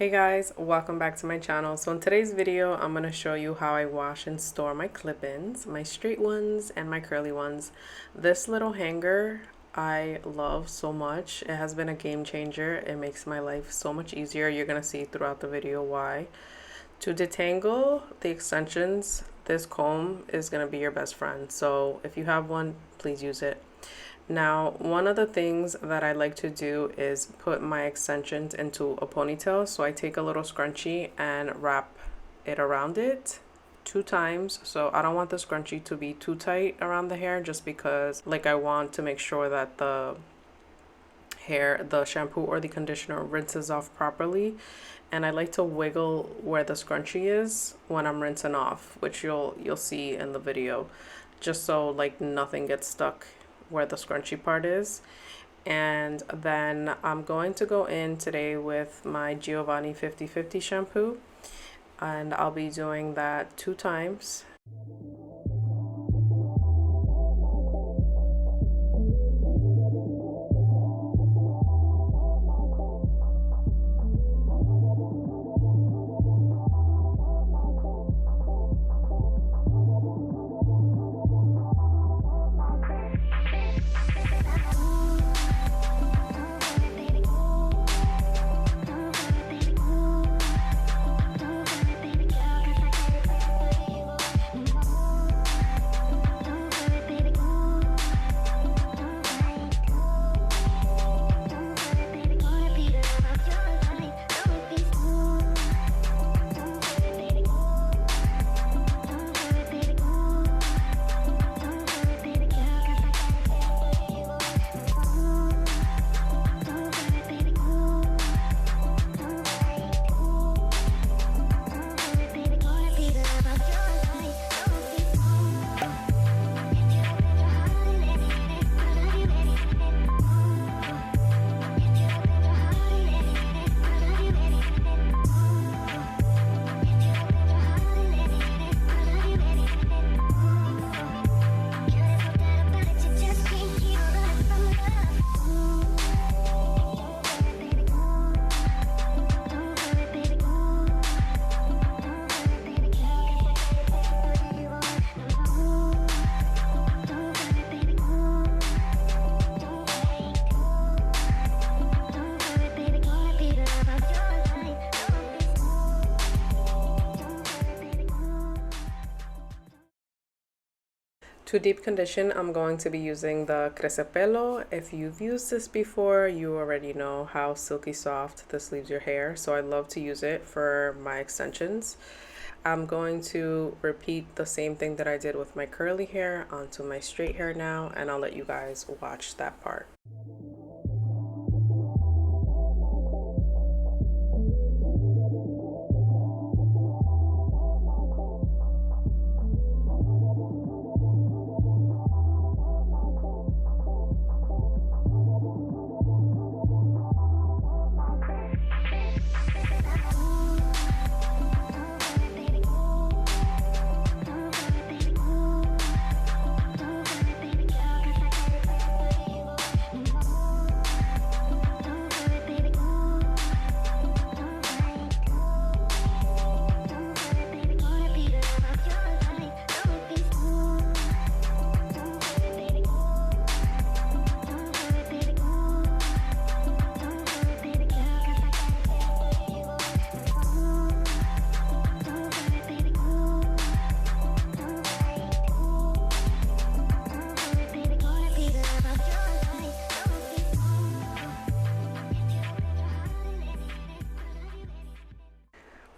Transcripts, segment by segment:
Hey guys, welcome back to my channel. So in today's video, I'm going to show you how I wash and store my clip-ins, my straight ones and my curly ones. This little hanger I love so much. It has been a game changer. It makes my life so much easier. You're going to see throughout the video why. To detangle the extensions, this comb is going to be your best friend. So if you have one, please use it. Now, one of the things that I like to do is put my extensions into a ponytail. So I take a little scrunchie and wrap it around it 2 times. So I don't want the scrunchie to be too tight around the hair, just because I want to make sure that the hair, the shampoo or the conditioner rinses off properly. And I like to wiggle where the scrunchie is when I'm rinsing off, which you'll see in the video, just so nothing gets stuck where the scrunchy part is. And then I'm going to go in today with my Giovanni 50/50 shampoo, and I'll be doing that 2 times. To deep condition, I'm going to be using the Pelo. If you've used this before, you already know how silky soft this leaves your hair, so I love to use it for my extensions. I'm going to repeat the same thing that I did with my curly hair onto my straight hair now, and I'll let you guys watch that part.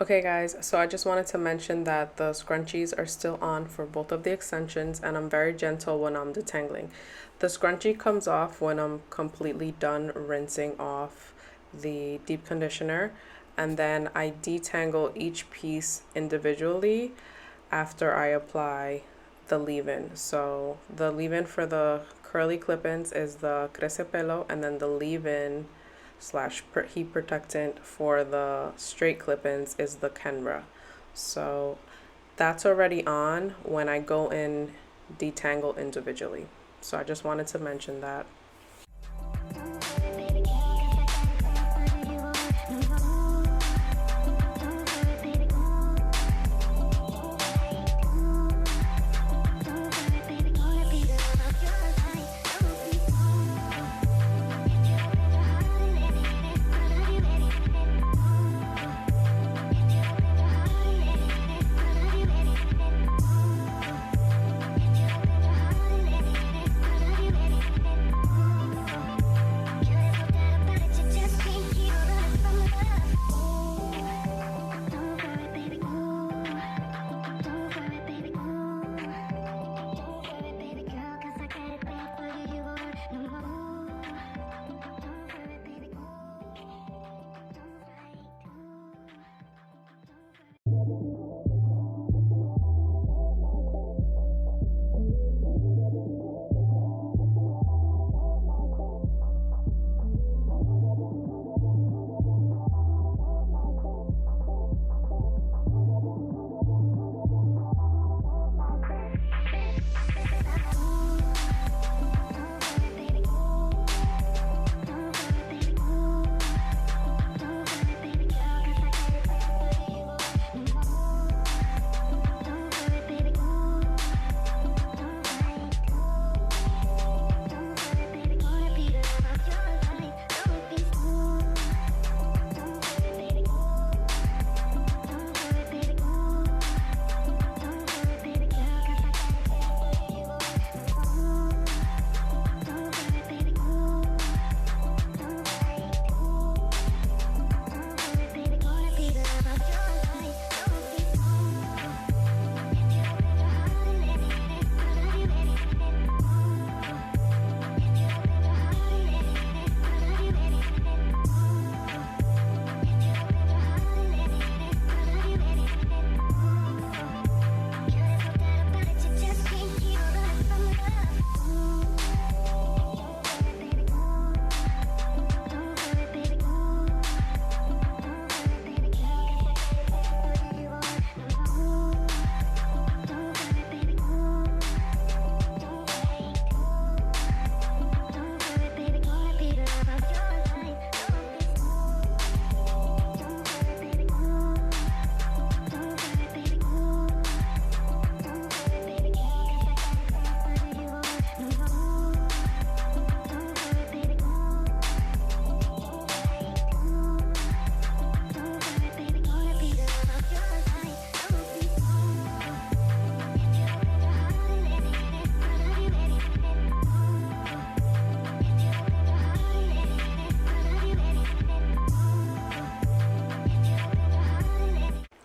Okay guys, so I just wanted to mention that the scrunchies are still on for both of the extensions, and I'm very gentle when I'm detangling. The scrunchie comes off when I'm completely done rinsing off the deep conditioner, and then I detangle each piece individually after I apply the leave-in. So the leave-in for the curly clip-ins is the Pelo, and then the leave-in / heat protectant for the straight clip-ins is the Kenra. So that's already on when I go in detangle individually. So I just wanted to mention that.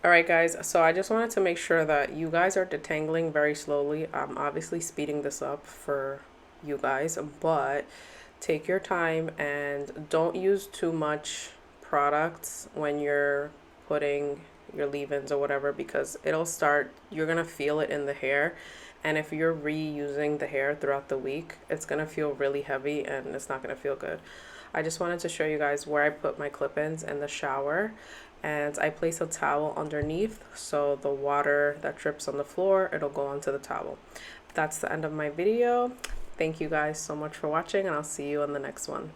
All right, guys, so I just wanted to make sure that you guys are detangling very slowly. I'm obviously speeding this up for you guys, but take your time and don't use too much products when you're putting your leave-ins or whatever, because you're gonna feel it in the hair. And if you're reusing the hair throughout the week, it's gonna feel really heavy and it's not gonna feel good. I just wanted to show you guys where I put my clip-ins in the shower, and I place a towel underneath so the water that drips on the floor, it'll go onto the towel. That's the end of my video. Thank you guys so much for watching, and I'll see you in the next one.